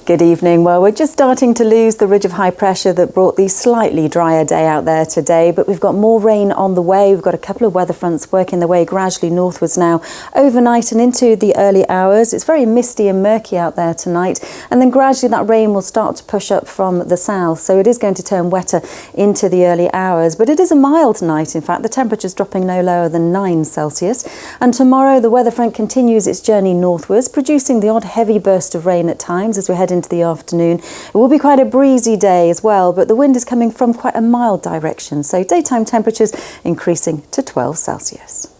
Good evening. Well, we're just starting to lose the ridge of high pressure that brought the slightly drier day out there today, but we've got more rain on the way. We've got a couple of weather fronts working their way gradually northwards now overnight and into the early hours. It's very misty and murky out there tonight, and then gradually that rain will start to push up from the south, so it is going to turn wetter into the early hours. But it is a mild night. In fact, the temperature's dropping no lower than 9 Celsius. And tomorrow the weather front continues its journey northwards, producing the odd heavy burst of rain at times as we head into the afternoon. It will be quite a breezy day as well, but the wind is coming from quite a mild direction, so daytime temperatures increasing to 12 Celsius.